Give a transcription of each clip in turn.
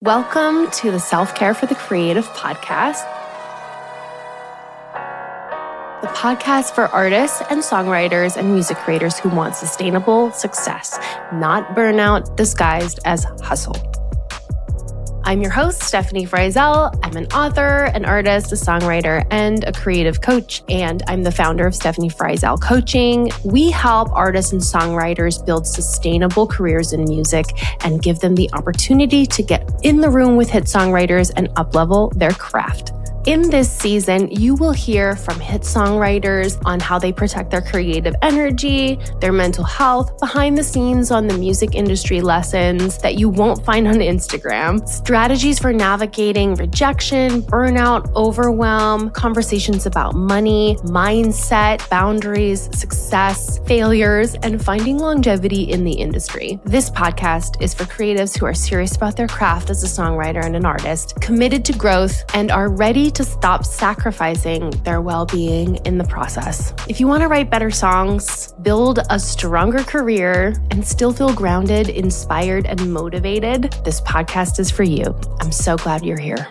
Welcome to the Self-Care for the Creative podcast, the podcast for artists and songwriters and music creators who want sustainable success, not burnout disguised as hustle. I'm your host, Stefani Fryzel. I'm an author, an artist, a songwriter, and a creative coach, and I'm the founder of Stefani Fryzel Coaching. We help artists and songwriters build sustainable careers in music and give them the opportunity to get in the room with hit songwriters and uplevel their craft. In this season, you will hear from hit songwriters on how they protect their creative energy, their mental health, behind the scenes on the music industry lessons that you won't find on Instagram, strategies for navigating rejection, burnout, overwhelm, conversations about money, mindset, boundaries, success, failures, and finding longevity in the industry. This podcast is for creatives who are serious about their craft as a songwriter and an artist, committed to growth, and are ready to stop sacrificing their well-being in the process. If you want to write better songs, build a stronger career, and still feel grounded, inspired, and motivated, this podcast is for you. I'm so glad you're here.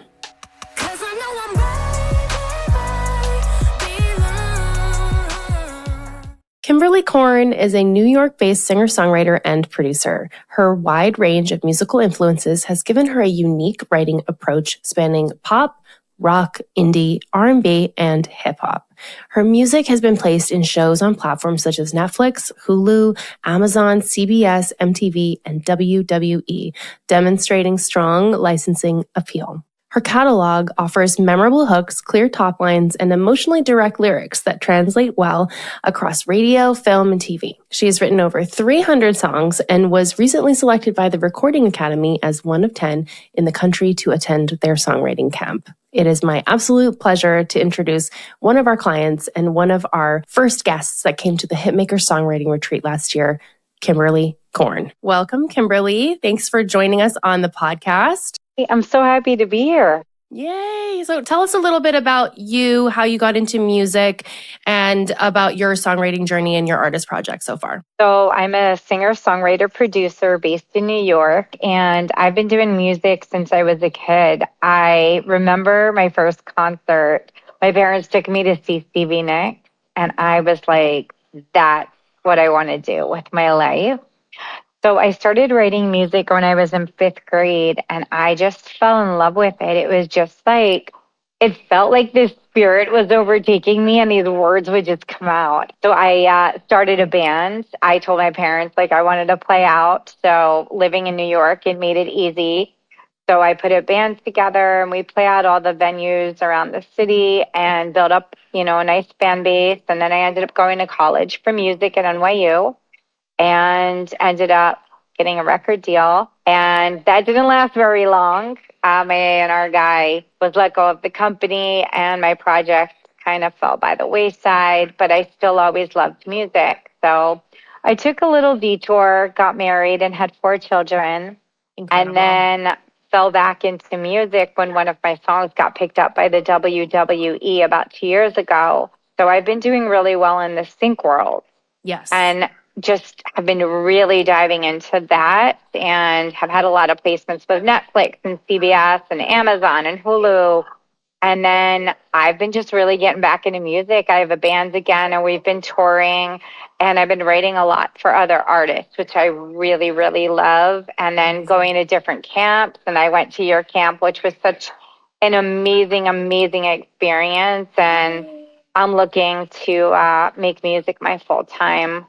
Kimberly Korn is a New York-based singer-songwriter and producer. Her wide range of musical influences has given her a unique writing approach spanning pop, rock, indie, R&B, and hip-hop. Her music has been placed in shows on platforms such as Netflix, Hulu, Amazon, CBS, MTV, and WWE, demonstrating strong licensing appeal. Her catalog offers memorable hooks, clear top lines, and emotionally direct lyrics that translate well across radio, film, and TV. She has written over 300 songs and was recently selected by the Recording Academy as one of 10 in the country to attend their songwriting camp. It is my absolute pleasure to introduce one of our clients and one of our first guests that came to the Hitmaker Songwriting Retreat last year, Kimberly Korn. Welcome, Kimberly. Thanks for joining us on the podcast. I'm so happy to be here. Yay! So tell us a little bit about you, how you got into music, and about your songwriting journey and your artist project so far. So I'm a singer-songwriter producer based in New York, and I've been doing music since I was a kid. I remember my first concert. My parents took me to see Stevie Nicks, and I was like, that's what I want to do with my life. So I started writing music when I was in 5th grade, and I just fell in love with it. It was just like, it felt like this spirit was overtaking me and these words would just come out. So I started a band. I told my parents, I wanted to play out. So living in New York, it made it easy. So I put a band together and we play out all the venues around the city and built up, a nice fan base. And then I ended up going to college for music at NYU. And ended up getting a record deal. And that didn't last very long. My A&R guy was let go of the company, and my project kind of fell by the wayside, but I still always loved music. So I took a little detour, got married, and had 4 children. Incredible. And then fell back into music when one of my songs got picked up by the WWE about 2 years ago. So I've been doing really well in the sync world. Yes. And just have been really diving into that and have had a lot of placements with Netflix and CBS and Amazon and Hulu. And then I've been just really getting back into music. I have a band again, and we've been touring, and I've been writing a lot for other artists, which I really, really love. And then going to different camps. And I went to your camp, which was such an amazing, amazing experience. And I'm looking to make music my full-time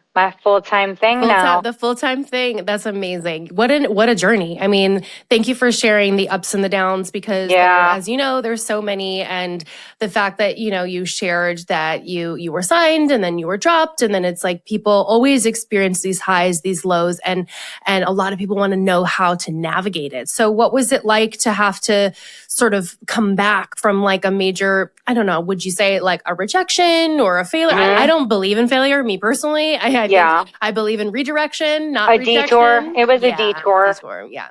thing now. The full-time thing. That's amazing. What a journey. I mean, thank you for sharing the ups and the downs because as you know, there's so many. And the fact that, you shared that you were signed and then you were dropped. And then it's like people always experience these highs, these lows, and a lot of people want to know how to navigate it. So what was it like to have to sort of come back from like a major, I don't know, would you say like a rejection or a failure? Mm-hmm. I don't believe in failure, me personally. I believe in redirection, not a rejection. Detour. It was a detour. Yeah.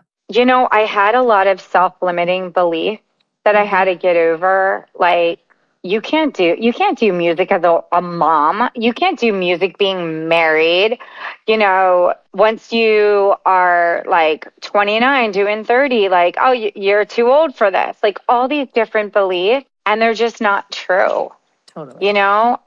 I had a lot of self-limiting beliefs that I had to get over. you can't do music as a mom. You can't do music being married. Once you are like 29 doing 30, like, oh, you're too old for this. Like all these different beliefs, and they're just not true. Totally.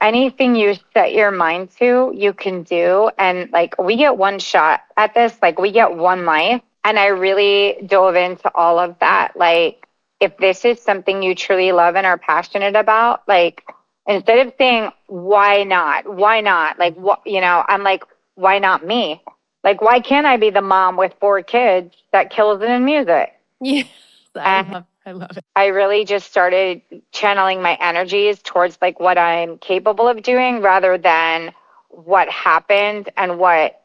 Anything you set your mind to, you can do. And like, we get one shot at this, like we get one life. And I really dove into all of that. Like, if this is something you truly love and are passionate about, like, instead of saying, why not? Why not? Like, I'm like, why not me? Like, why can't I be the mom with 4 kids that kills it in music? Yeah, I love it. I really just started channeling my energies towards like what I'm capable of doing rather than what happened and what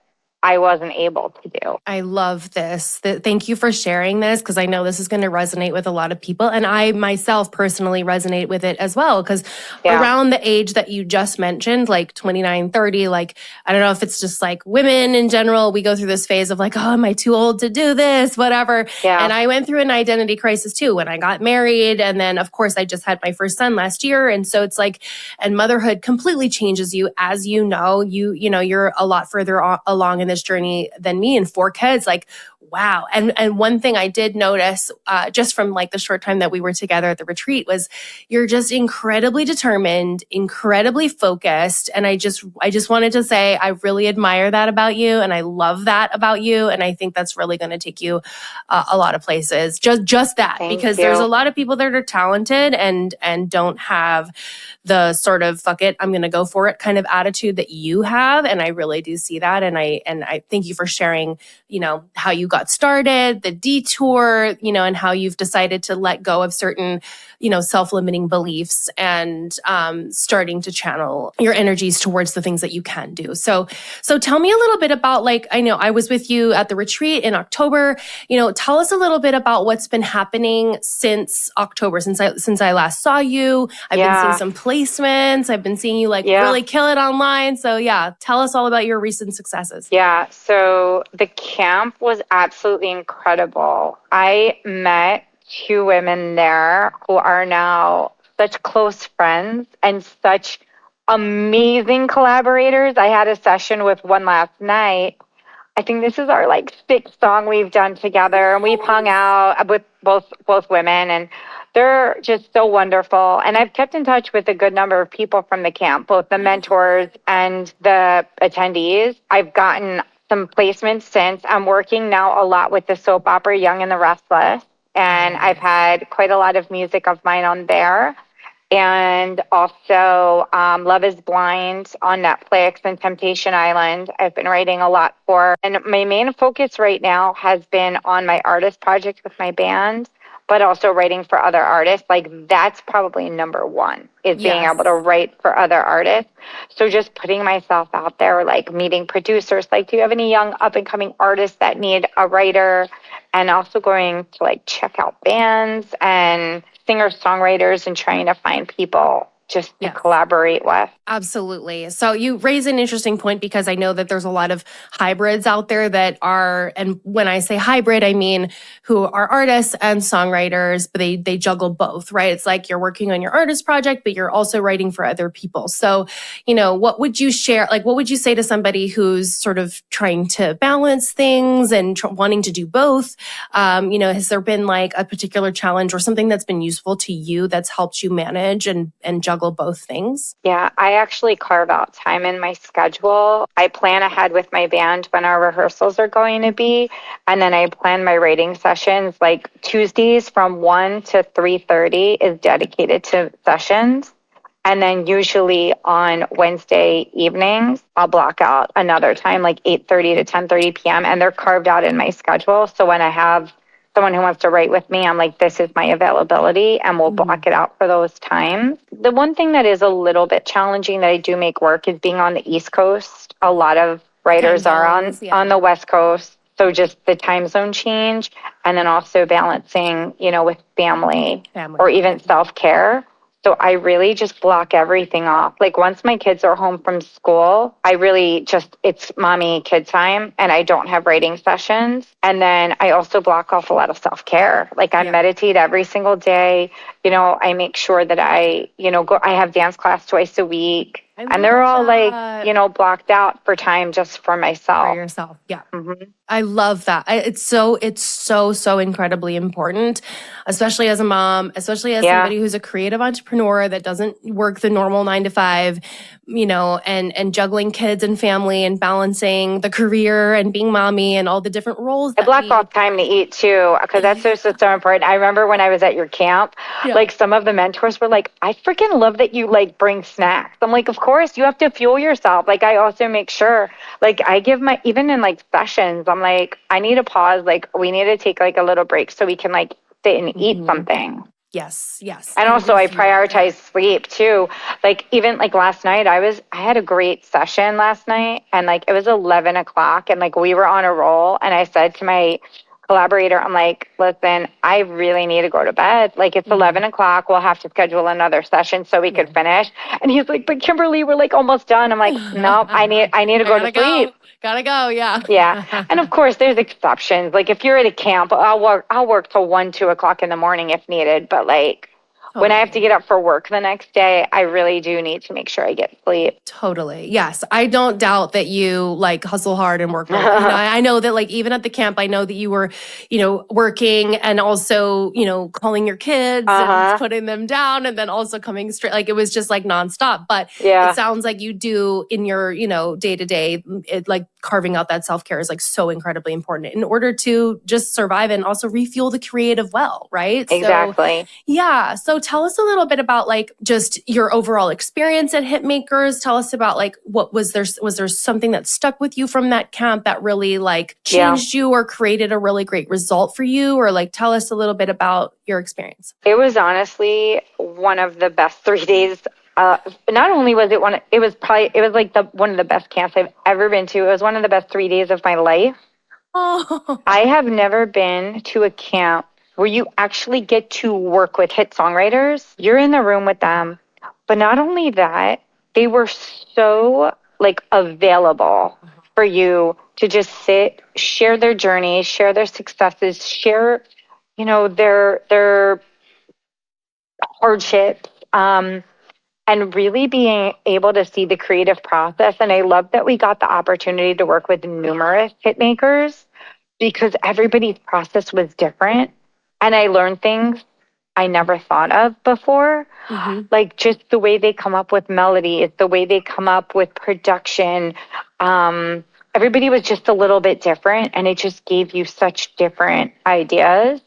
I wasn't able to do. I love this. Thank you for sharing this, because I know this is going to resonate with a lot of people. And I myself personally resonate with it as well, because around the age that you just mentioned, like 29, 30, like, I don't know if it's just like women in general, we go through this phase of like, oh, am I too old to do this? Whatever. Yeah. And I went through an identity crisis too when I got married. And then of course I just had my first son last year. And so it's like, and motherhood completely changes you. As you know, you're a lot further along in this journey than me, and 4 kids, like, wow. And one thing I did notice just from like the short time that we were together at the retreat was you're just incredibly determined, incredibly focused. And I just wanted to say, I really admire that about you. And I love that about you. And I think that's really going to take you a lot of places. Just that, because there's a lot of people that are talented and don't have the sort of fuck it, I'm going to go for it kind of attitude that you have. And I really do see that. And I thank you for sharing, how you got started, the detour, and how you've decided to let go of certain, self-limiting beliefs and starting to channel your energies towards the things that you can do. So tell me a little bit about, like, I know I was with you at the retreat in October. Tell us a little bit about what's been happening since October, since I last saw you. I've been seeing some placements. I've been seeing you really kill it online. So tell us all about your recent successes. Yeah. So the camp was absolutely incredible. I met 2 women there who are now such close friends and such amazing collaborators. I had a session with one last night. I think this is our 6th song we've done together, and we've hung out with both women, and they're just so wonderful. And I've kept in touch with a good number of people from the camp, both the mentors and the attendees. I've gotten some placements since. I'm working now a lot with the soap opera Young and the Restless, and I've had quite a lot of music of mine on there. And also Love is Blind on Netflix and Temptation Island I've been writing a lot for. And my main focus right now has been on my artist project with my band, but also writing for other artists. That's probably number 1, is being able to write for other artists. So just putting myself out there, meeting producers, do you have any young up-and-coming artists that need a writer? And also going to check out bands and singer-songwriters and trying to find people just to collaborate with. Absolutely. So you raise an interesting point, because I know that there's a lot of hybrids out there that are, and when I say hybrid, I mean who are artists and songwriters, but they juggle both, right? It's like you're working on your artist project, but you're also writing for other people. So, what would you share? What would you say to somebody who's sort of trying to balance things and wanting to do both? Has there been a particular challenge or something that's been useful to you that's helped you manage and juggle both things? Yeah, I actually carve out time in my schedule. I plan ahead with my band when our rehearsals are going to be, and then I plan my writing sessions. Tuesdays from 1 to 3:30 is dedicated to sessions. And then usually on Wednesday evenings, I'll block out another time, 8:30 to 10:30 p.m. And they're carved out in my schedule. So when I have someone who wants to write with me, I'm like, this is my availability, and we'll block it out for those times. The one thing that is a little bit challenging that I do make work is being on the East Coast. A lot of writers are on the West Coast. So just the time zone change, and then also balancing, with family or even self-care. So I really just block everything off. Like once my kids are home from school, I really just, it's mommy kid time and I don't have writing sessions. And then I also block off a lot of self-care. Like I meditate every single day. You know, I make sure that I, you know, I have dance class twice a week. And they're all like, you know, blocked out for time just for myself. For yourself. Yeah. Mm-hmm. I love that. It's so incredibly important, especially as a mom, especially as somebody who's a creative entrepreneur that doesn't work the normal 9 to 5, you know, and juggling kids and family and balancing the career and being mommy and all the different roles. I block off time to eat too, because that's just so important. I remember when I was at your camp, like some of the mentors were like, I freaking love that you like bring snacks. I'm like, of course, you have to fuel yourself. Like I also make sure, like I give even in like sessions, I'm like, I need a pause. Like we need to take like a little break so we can like sit and eat something. Yes, yes. And also I prioritize sleep too. Like even like last night, I had a great session last night and like it was 11 o'clock and like we were on a roll and I said to my collaborator, I'm like, listen, I really need to go to bed. Like it's 11 o'clock. We'll have to schedule another session so we could finish. And he's like, but Kimberly, we're like almost done. I'm like, no, I need to go to sleep. Gotta go. Yeah. Yeah. And of course there's exceptions. Like if you're at a camp, I'll work till 1, 2 o'clock in the morning if needed. But like when I have to get up for work the next day, I really do need to make sure I get sleep. Totally. Yes. I don't doubt that you like hustle hard and work hard. You know, I know that like even at the camp, I know that you were, you know, working and also, you know, calling your kids and putting them down and then also coming straight. Like it was just like nonstop. But it sounds like you do in your, you know, day to day, like carving out that self-care is like so incredibly important in order to just survive and also refuel the creative well, right? Exactly. So, yeah. So tell us a little bit about like just your overall experience at Hitmakers. Tell us about like what was there something that stuck with you from that camp that really like changed you or created a really great result for you, or like tell us a little bit about your experience. It was honestly one of the best 3 days. Not only was it it was like one of the best camps I've ever been to. It was one of the best 3 days of my life. Oh. I have never been to a camp where you actually get to work with hit songwriters. You're in the room with them. But not only that, they were so like available for you to just sit, share their journeys, share their successes, share, you know, their hardships, and really being able to see the creative process. And I love that we got the opportunity to work with numerous hit makers because everybody's process was different. And I learned things I never thought of before. Like just the way they come up with melody, it's the way they come up with production. Everybody was just a little bit different and it just gave you such different ideas.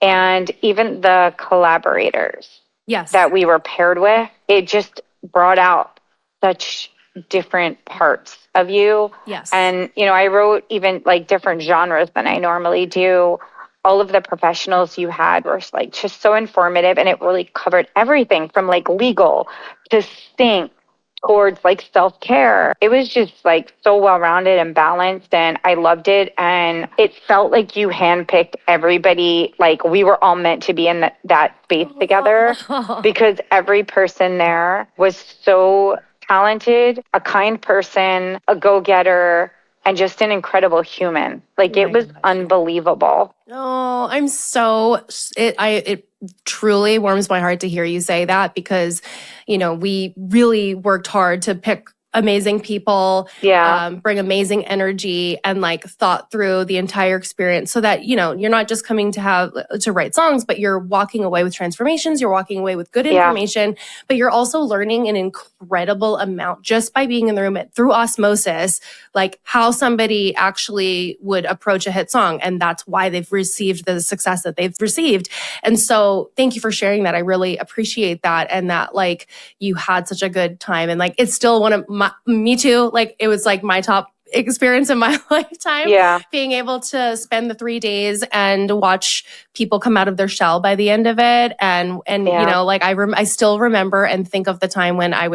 And even the collaborators that we were paired with, it just brought out such different parts of you. And, you know, I wrote even like different genres than I normally do. All of the professionals you had were like just so informative and it really covered everything from like legal to sync towards like self-care. It was just like so well-rounded and balanced and I loved it. And it felt like you handpicked everybody. Like we were all meant to be in that space together because every person there was so talented, a kind person, a go-getter, and just an incredible human. Like it was unbelievable. Oh, it truly warms my heart to hear you say that because, you know, we really worked hard to pick amazing people, bring amazing energy and like thought through the entire experience so that, you know, you're not just coming to write songs, but you're walking away with transformations, you're walking away with good information, but you're also learning an incredible amount just by being in the room through osmosis, like how somebody actually would approach a hit song. And that's why they've received the success that they've received. And so thank you for sharing that. I really appreciate that. And that like you had such a good time and like, it's still one of me too. Like it was like my top experience in my lifetime. Yeah. Being able to spend the 3 days and watch people come out of their shell by the end of it. And you know, like I still remember and think of the time when I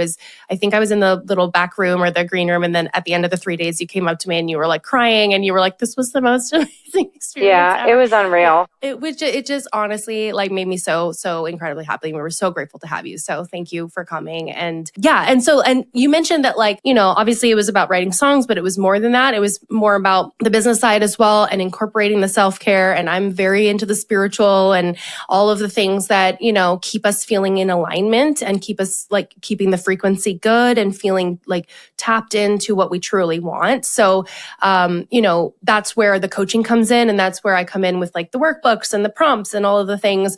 think I was in the little back room or the green room. And then at the end of the 3 days, you came up to me and you were like crying and you were like, this was the most amazing experience ever. It was unreal. It just honestly like made me so incredibly happy. We were so grateful to have you. So thank you for coming. And yeah. And you mentioned that like, you know, obviously it was about writing songs, but it was more than that. It was more about the business side as well and incorporating the self-care. And I'm very into the spiritual and all of the things that, you know, keep us feeling in alignment and keep us like keeping the frequency good and feeling like tapped into what we truly want. So, you know, that's where the coaching comes in. And that's where I come in with like the workbooks and the prompts and all of the things,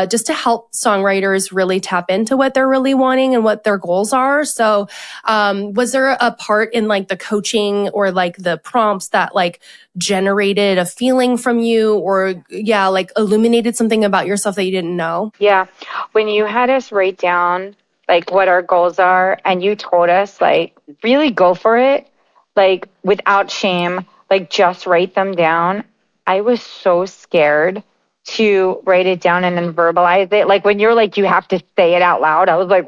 just to help songwriters really tap into what they're really wanting and what their goals are. So, was there a part in like the coaching or like the prompts that like generated a feeling from you or like illuminated something about yourself that you didn't know? Yeah. When you had us write down like what our goals are and you told us like really go for it, like without shame, like just write them down. I was so scared to write it down and then verbalize it. Like when you're like, you have to say it out loud. I was like,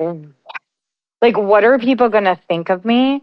what are people going to think of me?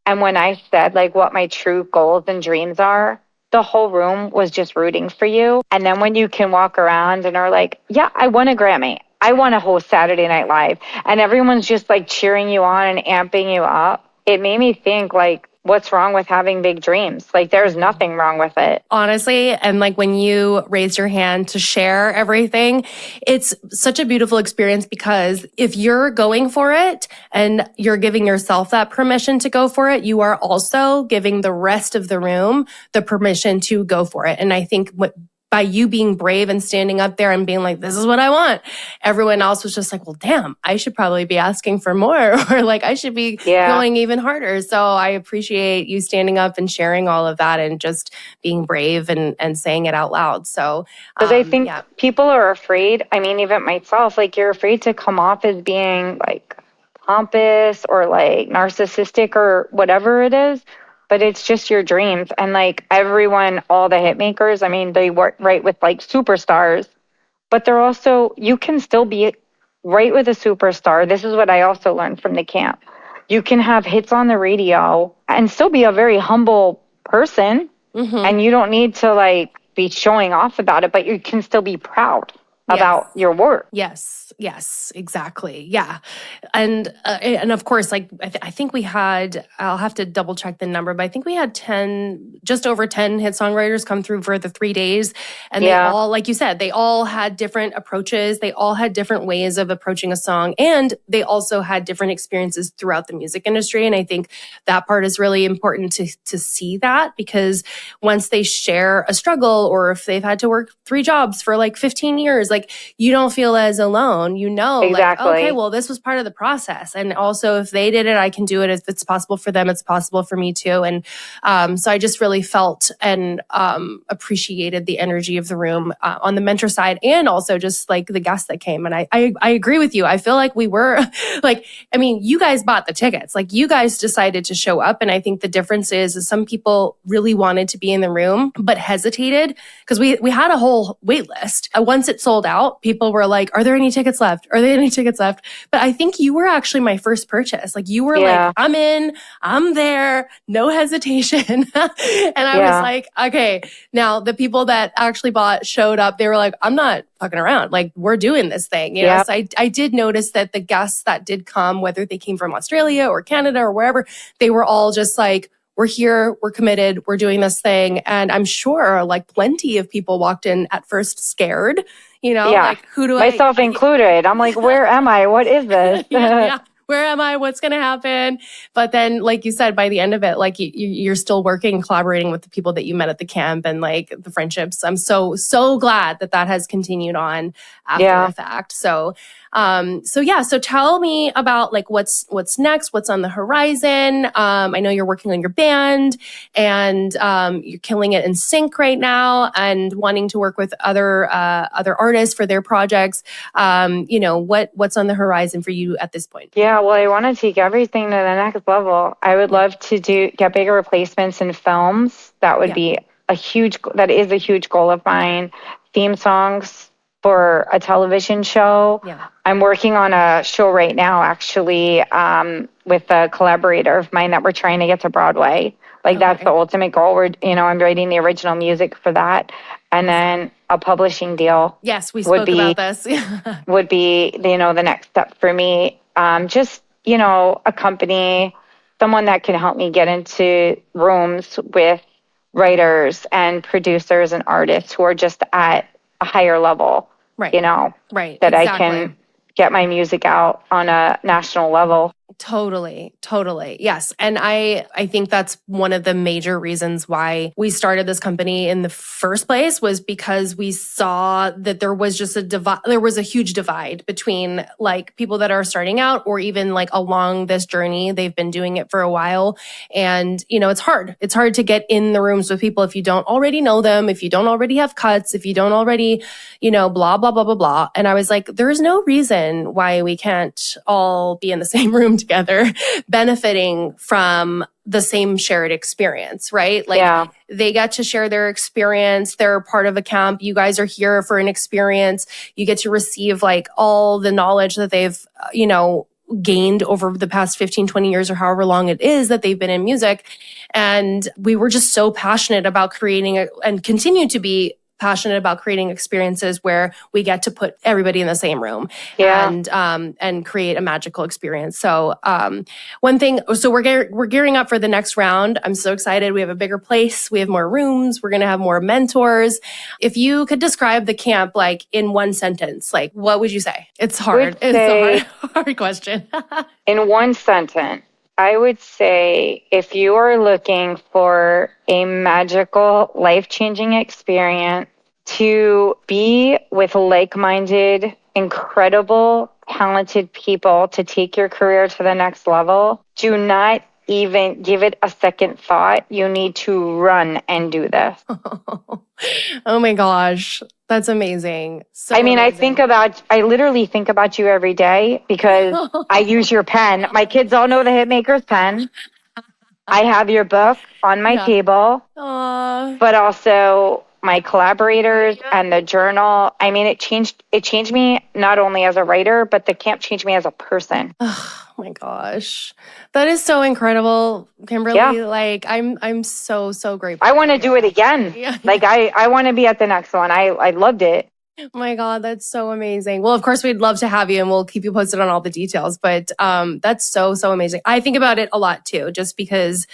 And when I said like what my true goals and dreams are, the whole room was just rooting for you. And then when you can walk around and are like, yeah, I won a Grammy. I won a whole Saturday Night Live. And everyone's just like cheering you on and amping you up. It made me think like, what's wrong with having big dreams? Like there's nothing wrong with it. Honestly, and like when you raise your hand to share everything, it's such a beautiful experience because if you're going for it and you're giving yourself that permission to go for it, you are also giving the rest of the room the permission to go for it. And I think by you being brave and standing up there and being like, this is what I want, everyone else was just like, well, damn, I should probably be asking for more or like I should be going even harder. So I appreciate you standing up and sharing all of that and just being brave and saying it out loud. So because I think people are afraid. I mean, even myself, like you're afraid to come off as being like pompous or like narcissistic or whatever it is. But it's just your dreams. And like everyone, all the hit makers, I mean, they write with like superstars, but they're also, you can still be right with a superstar. This is what I also learned from the camp. You can have hits on the radio and still be a very humble person. Mm-hmm. And you don't need to like be showing off about it, but you can still be proud about your work. Yes, exactly. Yeah. And of course, like, I think we had, I'll have to double check the number, but I think we had just over 10 hit songwriters come through for the 3 days. And they all, like you said, they all had different approaches. They all had different ways of approaching a song. And they also had different experiences throughout the music industry. And I think that part is really important to see that, because once they share a struggle, or if they've had to work 3 jobs for like 15 years, like you don't feel as alone, you know, exactly. Like, okay, well, this was part of the process. And also if they did it, I can do it. If it's possible for them, it's possible for me too. And so I just really felt and appreciated the energy of the room on the mentor side, and also just like the guests that came. And I agree with you. I feel like we were like, I mean, you guys bought the tickets, like you guys decided to show up. And I think the difference is some people really wanted to be in the room, but hesitated because we had a whole wait list. Once it sold out, people were like, are there any tickets left? Are there any tickets left? But I think you were actually my first purchase. Like you were like, I'm in, I'm there, no hesitation. And I was like, okay, now the people that actually showed up, they were like, I'm not fucking around. Like we're doing this thing. You know? So I did notice that the guests that did come, whether they came from Australia or Canada or wherever, they were all just like, we're here, we're committed, we're doing this thing. And I'm sure like plenty of people walked in at first scared, you know, like who do myself included. I'm like, where am I? What is this? Where am I? What's going to happen? But then, like you said, by the end of it, like you're still working and collaborating with the people that you met at the camp and like the friendships. I'm so glad that has continued on after the fact. So tell me about like what's next, what's on the horizon. I know you're working on your band and you're killing it in sync right now and wanting to work with other artists for their projects. You know, what's on the horizon for you at this point? Yeah, Yeah, well, I want to take everything to the next level. I would love to get bigger replacements in films. That would be that is a huge goal of mine. Theme songs for a television show. Yeah. I'm working on a show right now, actually, with a collaborator of mine that we're trying to get to Broadway. Like that's the ultimate goal. I'm writing the original music for that. And then a publishing deal. Yes, we spoke about this. would be, the next step for me. Just, a company, someone that can help me get into rooms with writers and producers and artists who are just at a higher level, right. That I can get my music out on a national level. Totally. Yes. And I think that's one of the major reasons why we started this company in the first place, was because we saw that there was just there was a huge divide between like people that are starting out or even like along this journey. They've been doing it for a while. And, it's hard. It's hard to get in the rooms with people if you don't already know them, if you don't already have cuts, if you don't already, blah, blah, blah, blah, blah. And I was like, there's no reason why we can't all be in the same room together, benefiting from the same shared experience, right? Like they get to share their experience. They're part of a camp. You guys are here for an experience. You get to receive like all the knowledge that they've, gained over the past 15, 20 years or however long it is that they've been in music. And we were just so passionate about creating and continue to be passionate about creating experiences where we get to put everybody in the same room and create a magical experience. So one thing, so we're gearing up for the next round. I'm so excited. We have a bigger place. We have more rooms. We're going to have more mentors. If you could describe the camp like in one sentence, like what would you say? It's hard. It's a hard question. In one sentence, I would say if you are looking for a magical, life-changing experience to be with like-minded, incredible, talented people to take your career to the next level, do not even give it a second thought. You need to run and do this. Oh my gosh. That's amazing. So amazing. I literally think about you every day because I use your pen. My kids all know the Hitmakers pen. I have your book on my table, but also my collaborators and the journal. I mean, it changed me not only as a writer, but the camp changed me as a person. Oh my gosh. That is so incredible, Kimberly. Yeah. Like I'm so grateful. I want to do it again. Yeah. Like I want to be at the next one. I loved it. Oh my God, that's so amazing. Well, of course, we'd love to have you and we'll keep you posted on all the details. But that's so amazing. I think about it a lot too, just because,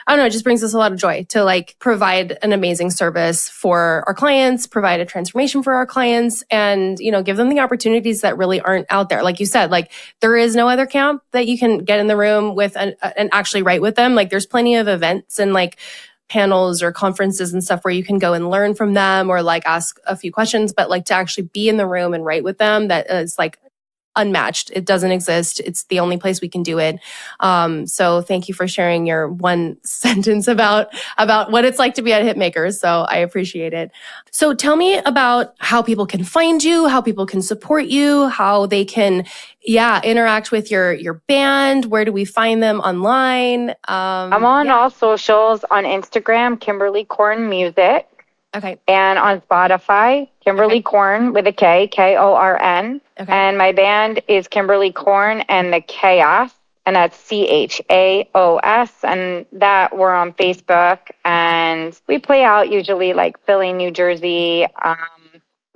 I don't know, it just brings us a lot of joy to like provide an amazing service for our clients, provide a transformation for our clients, and, give them the opportunities that really aren't out there. Like you said, like there is no other camp that you can get in the room with and actually write with them. Like there's plenty of events and like panels or conferences and stuff where you can go and learn from them or like ask a few questions, but like to actually be in the room and write with them, that is like unmatched. It doesn't exist. It's the only place we can do it. So thank you for sharing your one sentence about what it's like to be at Hitmakers. So I appreciate it. So tell me about how people can find you, how people can support you, how they can, interact with your band. Where do we find them online? I'm on all socials, on Instagram, Kimberly Korn Music. Okay. And on Spotify, Kimberly Korn with a K, Korn. Okay. And my band is Kimberly Korn and the Chaos, and that's CHAOS. And that we're on Facebook, and we play out usually like Philly, New Jersey,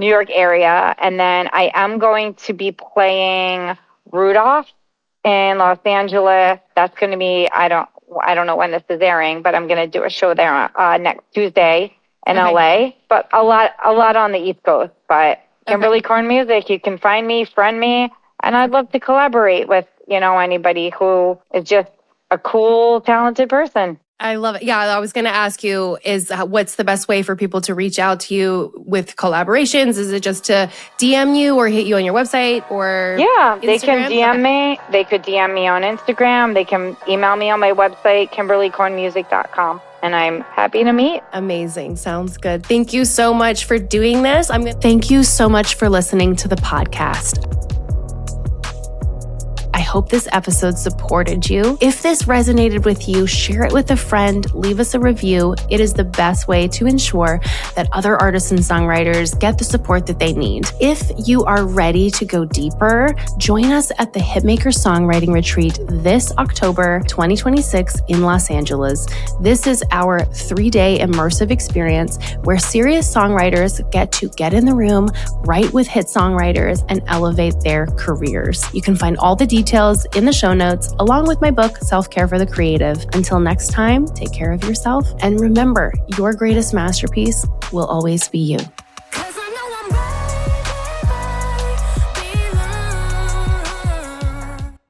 New York area. And then I am going to be playing Rudolph in Los Angeles. That's going to be, I don't know when this is airing, but I'm going to do a show there next Tuesday in LA, but a lot on the East Coast. But Kimberly Korn Music, you can find me, friend me, and I'd love to collaborate with, anybody who is just a cool, talented person. I love it. Yeah, I was going to ask you what's the best way for people to reach out to you with collaborations? Is it just to DM you or hit you on your website or Instagram? They can DM me. They could DM me on Instagram. They can email me on my website, KimberlyKornMusic.com. And I'm happy to meet. Amazing. Sounds good. Thank you so much for doing this. Thank you so much for listening to the podcast. I hope this episode supported you. If this resonated with you, share it with a friend, leave us a review. It is the best way to ensure that other artists and songwriters get the support that they need. If you are ready to go deeper, join us at the Hitmaker Songwriting Retreat this October 2026 in Los Angeles. This is our 3-day immersive experience where serious songwriters get in the room, write with hit songwriters, and elevate their careers. You can find all the details in the show notes, along with my book, Self-Care for the Creative. Until next time, take care of yourself, and remember, your greatest masterpiece will always be you.